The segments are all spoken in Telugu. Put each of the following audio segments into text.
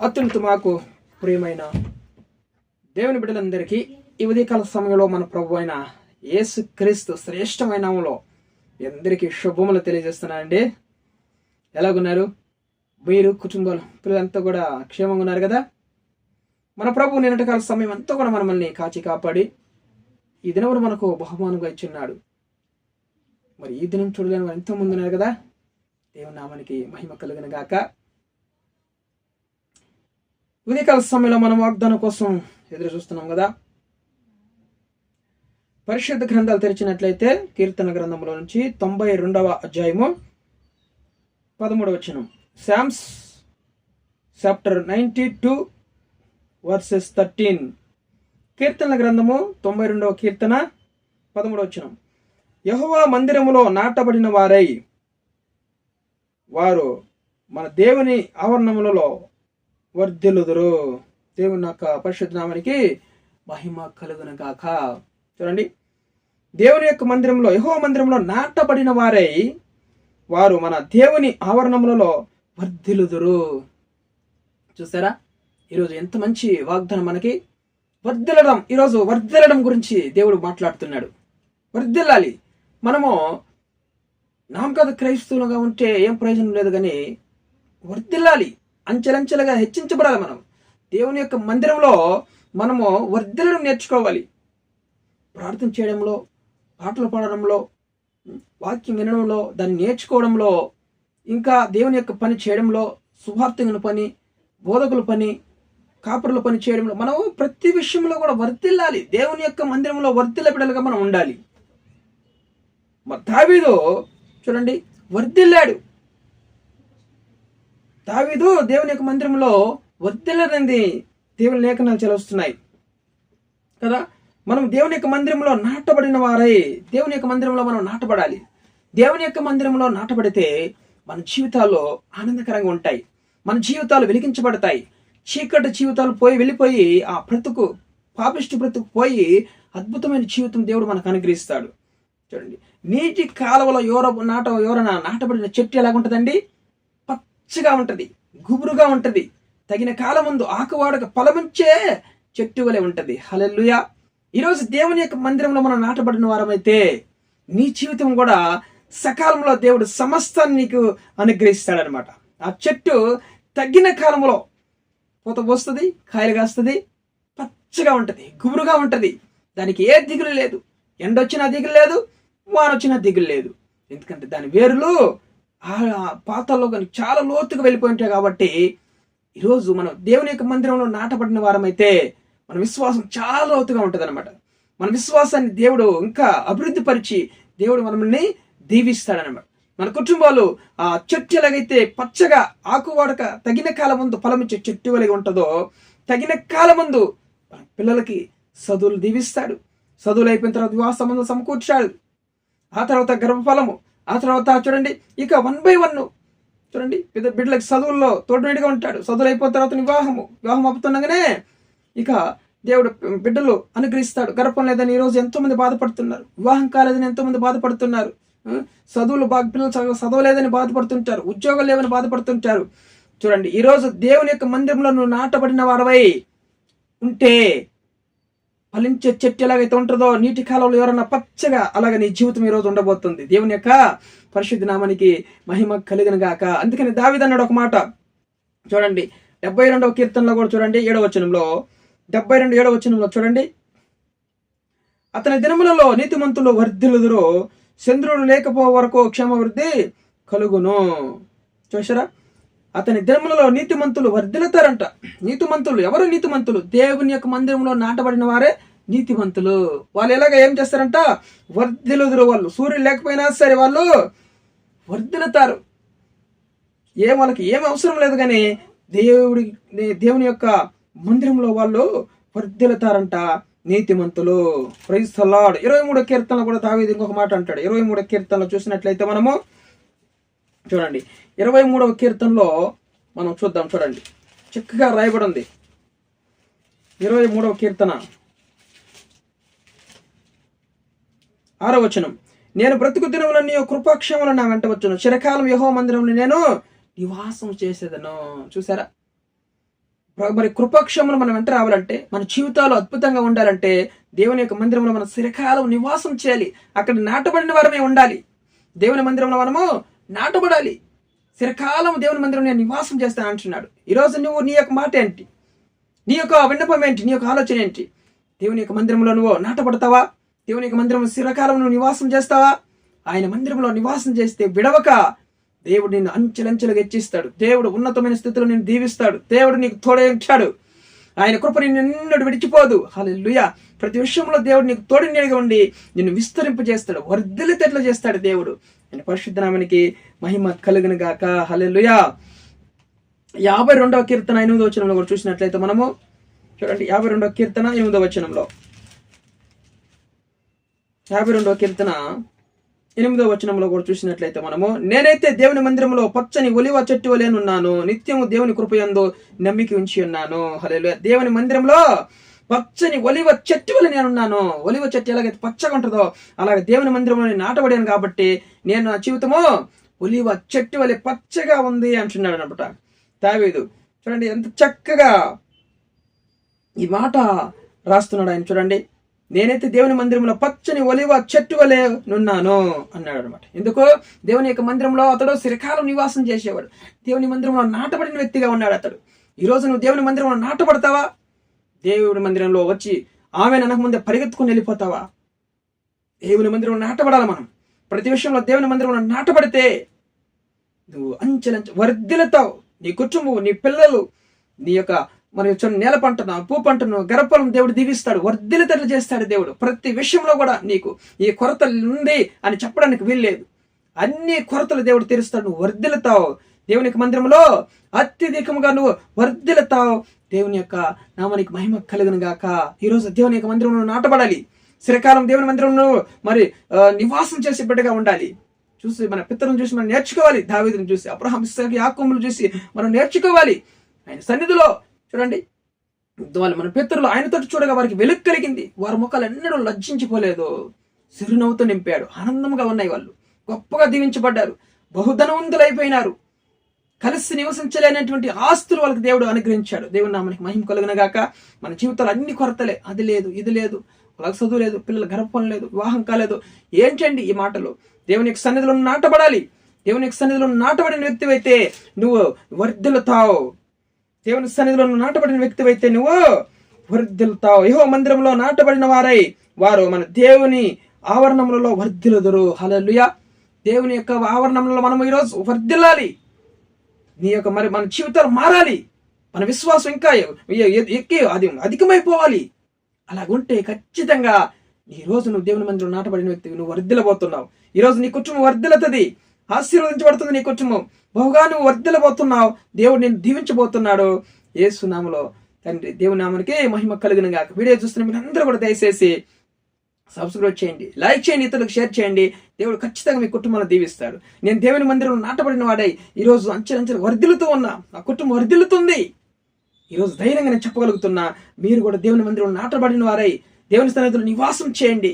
అత్యంత మాకు ప్రియమైన దేవుని బిడ్డలందరికీ ఈ ఉదయకాల సమయంలో మన ప్రభు అయిన యేసుక్రీస్తు శ్రేష్టమైన నామములో అందరికీ శుభములు తెలియజేస్తున్నానండి. ఎలాగున్నారు మీరు, కుటుంబాలు, పిల్లలంతా కూడా క్షేమంగా ఉన్నారు కదా? మన ప్రభు నిన్నటి కాల సమయం అంతా కూడా మనల్ని కాచి కాపాడి ఈ దినమును మనకు బహుమానంగా ఇచ్చున్నాడు. మరి ఈ దినం చూడలేని వారు ఎంతో మంది ఉన్నారు కదా. దేవుని నామానికి మహిమ కలుగును గాక. ఉదయకాల సమయంలో మనం వాగ్దానం కోసం ఎదురు చూస్తున్నాం కదా. పరిశుద్ధ గ్రంథాలు తెరిచినట్లయితే కీర్తన గ్రంథంలో నుంచి 92వ అధ్యాయము 13వ వచనం. Psalms chapter 92 versus 13. కీర్తన గ్రంథము 92వ కీర్తన 13వ వచనం. యెహోవా మందిరములో నాటబడిన వారై వారు మన దేవుని ఆవరణములలో వర్ధిల్లుదురు. దేవుని యొక్క పరిశుద్ధ నామానికి మహిమ కలుగును గాక. చూడండి, దేవుని యొక్క మందిరంలో, యెహోవా మందిరంలో నాటబడిన వారై వారు మన దేవుని ఆవరణములలో వర్ధిల్లుదురు. చూసారా, ఈరోజు ఎంత మంచి వాగ్దానం మనకి. వర్ధిల్లడం, ఈరోజు వర్ధిల్లడం గురించి దేవుడు మాట్లాడుతున్నాడు. వర్ధిల్లాలి. మనము నామకాద క్రైస్తవులుగా ఉంటే ఏం ప్రయోజనం లేదు, కానీ వర్ధిల్లాలి, అంచెలంచెలుగా హెచ్చించబడాలి. మనం దేవుని యొక్క మందిరంలో మనము వర్ధిల్లడం నేర్చుకోవాలి. ప్రార్థన చేయడంలో, పాటలు పాడడంలో, వాక్యం వినడంలో, దాన్ని నేర్చుకోవడంలో, ఇంకా దేవుని యొక్క పని చేయడంలో, సువార్తకుల పని, బోధకుల పని, కాపురుల పని చేయడంలో మనం ప్రతి విషయంలో కూడా వర్ధిల్లాలి. దేవుని యొక్క మందిరంలో వర్ధిల్ల బిడ్డలుగా మనం ఉండాలి. మరి దావీదు చూడండి, వర్ధిల్లాడు. దావీదు దేవుని యొక్క మందిరంలో వర్ధిల్లనింది దేవుని లేఖనాలు చదువుతున్నాయి కదా. మనం దేవుని యొక్క మందిరంలో నాటబడిన వారై దేవుని యొక్క మందిరంలో మనం నాటబడాలి. దేవుని యొక్క మందిరంలో నాటబడితే మన జీవితాల్లో ఆనందకరంగా ఉంటాయి. మన జీవితాలు వెలిగించబడతాయి. చీకటి జీవితాలు వెళ్ళిపోయి ఆ బ్రతుకు, పాపిష్టి బ్రతుకు పోయి అద్భుతమైన జీవితం దేవుడు మనకు అనుగ్రహిస్తాడు. చూడండి, నీటి కాలువలో ఎవరైనా నాటబడిన చెట్టు ఎలాగుంటుందండి? పచ్చగా ఉంటది, గుబురుగా ఉంటది, తగిన కాలం ముందు ఆకువాడక ఫలమిచ్చే చెట్టు వలె ఉంటది. హల్లెలూయా. ఈరోజు దేవుని యొక్క మందిరంలో మనం నాటబడిన వారమైతే నీ జీవితం కూడా సకాలంలో దేవుడు సమస్తాన్ని నీకు అనుగ్రహిస్తాడనమాట. ఆ చెట్టు తగిన కాలంలో పూత పోస్తుంది, కాయలు కాస్తుంది, పచ్చగా ఉంటది, గుబురుగా ఉంటది. దానికి ఏ దిగులు లేదు. ఎండొచ్చినా దిగులు లేదు, వానొచ్చినా దిగులు లేదు. ఎందుకంటే దాని వేరులు ఆ పాతాల్లో కానీ చాలా లోతుగా వెళ్ళిపోయి ఉంటాయి. కాబట్టి ఈరోజు మనం దేవుని యొక్క మందిరంలో నాటబడిన వారమైతే మన విశ్వాసం చాలా లోతుగా ఉంటుంది అనమాట. మన విశ్వాసాన్ని దేవుడు ఇంకా అభివృద్ధి పరిచి దేవుడు మనల్ని దీవిస్తాడనమాట. మన కుటుంబాలు ఆ చెట్టు ఎలాగైతే పచ్చగా ఆకువాడక తగిన కాలం ముందు ఫలమిచ్చే చెట్టు వలె ఉంటుందో, తగిన కాలం ముందు పిల్లలకి చదువులు దీవిస్తాడు. చదువులు అయిపోయిన తర్వాత వివాహ సంబంధం సమకూర్చాడు. ఆ తర్వాత గర్భఫలము, ఆ తర్వాత చూడండి ఇక 1 by 1 చూడండి బిడ్డలకి చదువుల్లో తోడునీడిగా ఉంటాడు. చదువులు అయిపోయిన తర్వాత వివాహం అవుతుండగానే ఇక దేవుడు బిడ్డలు అనుగ్రహిస్తాడు. గర్భం లేదని ఈరోజు ఎంతో మంది బాధపడుతున్నారు. వివాహం కాలేదని ఎంతో మంది బాధపడుతున్నారు. చదువులు పిల్లలు చదవలేదని బాధపడుతుంటారు. ఉద్యోగాలు లేవని బాధపడుతుంటారు. చూడండి, ఈరోజు దేవుని యొక్క మందిరంలో నువ్వు నాటబడిన వాడవై ఉంటే ఫలించే చెట్టు ఎలాగైతే ఉంటుందో, నీటి కాలంలో ఎవరన్నా పచ్చగా, అలాగే నీ జీవితం ఈరోజు ఉండబోతుంది. దేవుని యొక్క పరిశుద్ధ నామానికి మహిమ కలిగిన గాక. అందుకని దావీదు అన్నాడు ఒక మాట. చూడండి 72వ కీర్తనలో కూడా చూడండి 7వ వచనంలో, 72 7వ వచనంలో చూడండి, అతని దినములలో నీతిమంతులు వర్ధిల్లుదురు, చంద్రుడు లేకపో వరకు క్షేమవృద్ధి కలుగును. చూసారా, అతని దినములలో నీతిమంతులు వర్ధిల్లుతారంట. నీతిమంతులు ఎవరు? నీతిమంతులు దేవుని యొక్క మందిరంలో నాటబడిన వారే నీతిమంతులు. వాళ్ళు ఎలాగ ఏం చేస్తారంట? వర్ధిల్లుదురు. వాళ్ళు సూర్యుడు లేకపోయినా సరే వాళ్ళు వర్ధిల్లుతారు. వాళ్ళకి ఏం అవసరం లేదు, కానీ దేవుని యొక్క మందిరంలో వాళ్ళు వర్ధిల్లుతారంట, నీతిమంతులు. Praise the lord. 23వ కీర్తనలో కూడా దావీదు ఇంకొక మాట అంటాడు. 23వ కీర్తనలో చూసినట్లయితే మనము చూడండి, 23వ కీర్తనలో మనం చూద్దాం. చూడండి, చక్కగా రాయబడి ఉంది. 23వ కీర్తన 6వ వచనం. నేను బ్రతుకు దినములన్నీ కృపాక్షేమములు నా వెంట వచ్చును, చిరకాలం యెహోవా మందిరంలో నేను నివాసం చేసేదను. చూసారా, మరి కృపాక్షములు మనం వెంట రావాలంటే, మన జీవితాలు అద్భుతంగా ఉండాలంటే దేవుని యొక్క మందిరంలో మనం చిరకాలం నివాసం చేయాలి. అక్కడ నాటబడిన వారమే ఉండాలి. దేవుని మందిరంలో మనము నాటబడాలి. చిరకాలం దేవుని మందిరంలో నేను నివాసం చేస్తాను అంటున్నాడు. ఈరోజు నువ్వు నీ యొక్క మాట ఏంటి? నీ యొక్క విన్నపం ఏంటి? నీ యొక్క ఆలోచన ఏంటి? దేవుని యొక్క మందిరంలో నువ్వు నాటబడతావా? దేవుని యొక్క మందిరంలో చిరకాలం నువ్వు నివాసం చేస్తావా? ఆయన మందిరంలో నివాసం చేస్తే విడవక దేవుడు నిన్ను అంచెలంచెలుగా హెచ్చిస్తాడు. దేవుడు ఉన్నతమైన స్థితిలో నిన్ను దీవిస్తాడు. దేవుడు నీకు తోడేంటాడు. ఆయన కృప నిన్ను విడిచిపోదు. హల్లెలూయా. ప్రతి విషయంలో దేవుడు నీకు తోడుగా ఉండి నిన్ను విస్తరింపజేస్తాడు. వర్ధిల్లితేట్లా చేస్తాడు దేవుడు. ఆయన పరిశుద్ధ నామానికి మహిమ కలుగును గాక. హల్లెలూయా. 52వ కీర్తన 8వ వచనంలో కూడా చూసినట్లయితే మనము చూడండి. 52వ కీర్తన 8వ వచనంలో, 52వ కీర్తన 8వ వచనంలో కూడా చూసినట్లయితే మనము, నేనైతే దేవుని మందిరంలో పచ్చని ఒలివ చెట్టు వలెనున్నాను, నిత్యము దేవుని కృపయందు నమ్మిక ఉంచి ఉన్నాను. హల్లెలూయా. దేవుని మందిరంలో పచ్చని ఒలివ చెట్టు వలె నేనున్నాను. ఒలివ చెట్టు ఎలాగైతే పచ్చగా ఉంటుందో అలాగే దేవుని మందిరంలో నేను నాటబడాను కాబట్టి నేను నా జీవితము ఒలివ చెట్టు వలె పచ్చగా ఉంది అంటున్నాడు అన్నమాట దావీదు. చూడండి ఎంత చక్కగా ఈ మాట రాస్తున్నాడు ఆయన. చూడండి, నేనైతే దేవుని మందిరంలో పచ్చని ఒలివ చెట్టు వలె నున్నాను అన్నాడు అనమాట. ఎందుకు? దేవుని యొక్క మందిరంలో అతడు చిరకాలం నివాసం చేసేవాడు. దేవుని మందిరంలో నాటబడిన వ్యక్తిగా ఉన్నాడు అతడు. ఈరోజు నువ్వు దేవుని మందిరంలో నాటబడతావా? దేవుని మందిరంలో వచ్చి ఆమె అనకముందే పరిగెత్తుకుని వెళ్ళిపోతావా? దేవుని మందిరంలో నాటబడాలి మనం. ప్రతి విషయంలో దేవుని మందిరంలో నాటబడితే నువ్వు అంచెలంచె వర్ధిల్లుతావు. నీ కుటుంబం, నీ పిల్లలు, నీ యొక్క మరి నేల పంటను, పూ పంటను, గర్భఫలం దేవుడు దీవిస్తాడు. వర్ధిల్లితేట్లా చేస్తాడు దేవుడు. ప్రతి విషయంలో కూడా నీకు ఈ కొరత ఉంది అని చెప్పడానికి వీల్లేదు. అన్ని కొరతలు దేవుడు తీరుస్తాడు. నువ్వు వర్ధిల్లుతావు. దేవుని యొక్క మందిరంలో అత్యధికంగా నువ్వు వర్ధిల్లుతావు. దేవుని యొక్క నామానికి మహిమ కలుగును గాక. ఈరోజు దేవుని యొక్క మందిరంలో నాటబడాలి. చిరకాలం దేవుని మందిరంలో మరి నివాసం చేసే బిడ్డగా ఉండాలి. చూసి మన పితరులను చూసి మనం నేర్చుకోవాలి. దావీదును చూసి, అబ్రహాం, ఇస్సాకు, యాకోబును చూసి మనం నేర్చుకోవాలి. ఆయన సన్నిధిలో చూడండి, వాళ్ళు మన పితరులు ఆయనతో చూడగా వారికి వెలుగు కలిగింది. వారి ముఖాలు ఎన్నడూ లజ్జించిపోలేదు. సిరునవ్వుతో నింపాడు. ఆనందంగా ఉన్నాయి. వాళ్ళు గొప్పగా దీవించబడ్డారు. బహుధనవంతులైపోయినారు. కలిసి నివసించలేనటువంటి ఆస్తులు వాళ్ళకి దేవుడు అనుగ్రహించాడు. దేవుని నామానికి మహిమ కలుగును గాక. మన జీవితాలు అన్ని కొరతలే. అది లేదు, ఇది లేదు, వాళ్ళకి చదువు లేదు, పిల్లల గర్భం లేదు, వివాహం కాలేదు. ఏంటండి ఈ మాటలు? దేవుని యొక్క సన్నిధిలో నాటబడాలి. దేవుని యొక్క సన్నిధిలో నాటబడిన వ్యక్తివైతే నువ్వు వర్ధిల్లుతావు. దేవుని సన్నిధిలో నాటబడిన వ్యక్తివైతే నువ్వు వర్ధిల్లుతావు. యెహోవా మందిరంలో నాటబడిన వారై వారు మన దేవుని ఆవరణములలో వర్ధిల్లుదురు. హల్లెలూయా. దేవుని యొక్క ఆవరణంలో మనం ఈరోజు వర్ధిల్లాలి. నీ యొక్క మరి మన జీవితాలు మారాలి. మన విశ్వాసం ఇంకా ఎక్కి అది అధికమైపోవాలి. అలాగుంటే ఖచ్చితంగా ఈ రోజు నువ్వు దేవుని మందిరంలో నాటబడిన వ్యక్తివి. నువ్వు వర్ధిల్లబోతున్నావు. ఈరోజు నీ కుటుంబం వర్ధిల్లుతుంది. ఆశీర్వదించబడుతుంది నీ కుటుంబం. బహుగా నువ్వు వర్ధిల్లబోతున్నావు. దేవుడు నేను దీవించబోతున్నాడు. యేసు నామములో తండ్రి. దేవుని నామానికి మహిమ కలుగును గాక. వీడియో చూస్తున్న మీరు అందరూ కూడా దయచేసి సబ్స్క్రైబ్ చేయండి, లైక్ చేయండి, ఇతరులకు షేర్ చేయండి. దేవుడు ఖచ్చితంగా మీ కుటుంబాలను దీవిస్తాడు. నేను దేవుని మందిరంలో నాటబడిన వాడై ఈరోజు అంచెలంచెలు వర్ధిల్లుతూ ఉన్నా. నా కుటుంబం వర్ధిల్లుతుంది. ఈరోజు ధైర్యంగా నేను చెప్పగలుగుతున్నా. మీరు కూడా దేవుని మందిరంలో నాటబడిన వారై దేవుని సన్నిధిలో నివాసం చేయండి.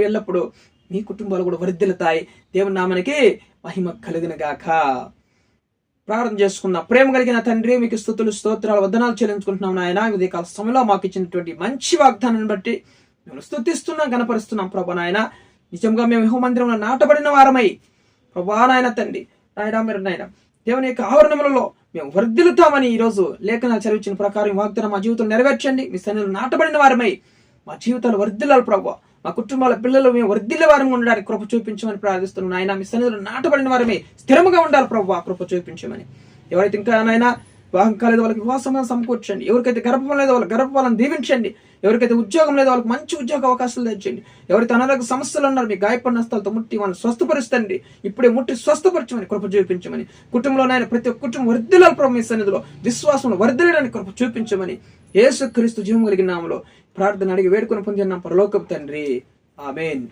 ఎల్లప్పుడూ మీ కుటుంబాలు కూడా వర్ధిల్లుతాయి. దేవుని నామానికి మహిమ కలుగును గాక. ప్రార్థన చేసుకున్న ప్రేమ కలిగిన తండ్రి, మీకు స్తుతులు, స్తోత్రాలు, వందనాలు చెల్లించుకుంటున్నాం నాయన. ఉదయ కాల సమయంలో మాకు ఇచ్చినటువంటి మంచి వాగ్దానాన్ని బట్టి మేము స్తుతిస్తున్నాం, గణపరుస్తున్నాం ప్రభా నాయన. నిజంగా మేము యెహోవా మందిరంలో నాటబడిన వారమై ప్రభా నాయన తండ్రి నాయన మీరు నాయన దేవుని యొక్క ఆవరణములలో మేము వర్ధిల్లుతామని ఈరోజు లేఖనాలు చదివించిన ప్రకారం వాగ్దానం మా జీవితం నెరవేర్చండి. మీ సన్నిధిలో నాటబడిన వారమై మా జీవితాలు వర్ధిల్లాలి ప్రభా. మా కుటుంబాల పిల్లలు మేము వర్ధిల్లే వారంగా ఉండడానికి కృప చూపించమని ప్రార్థిస్తున్నాం నాయన. మీ సన్నిధిలో నాటబడిన వారమే స్థిరముగా ఉండాలి ప్రభా, కృప చూపించమని. ఎవరైతే ఇంకా నాయన వివాహం కాలేదో వాళ్ళకి వివాహం సమకూర్చండి. ఎవరికైతే గర్భం లేదో వాళ్ళ గర్భఫలాన్ని దీవించండి. ఎవరికైతే ఉద్యోగం లేదో వాళ్ళకి మంచి ఉద్యోగ అవకాశాలు తెచ్చండి. ఎవరైతే అనారోగ్య సమస్యలు ఉన్నారో మీ గాయపడిన హస్తాలతో ముట్టి వాళ్ళని స్వస్థపరుస్తండి. ఇప్పుడే ముట్టి స్వస్థపరచమని కృప చూపించమని. కుటుంబంలోనైనా ప్రతి ఒక్క కుటుంబం వర్ధిల్లాలి ప్రభు. మీ సన్నిధిలో విశ్వాసంలో వర్ధిల్లడానికి కృప చూపించమని యేసుక్రీస్తు జీవం కలిగిన నామములో ప్రార్థన అడిగి వేడుకొని పొందిన పరలోకపు తండ్రి. ఆమేన్.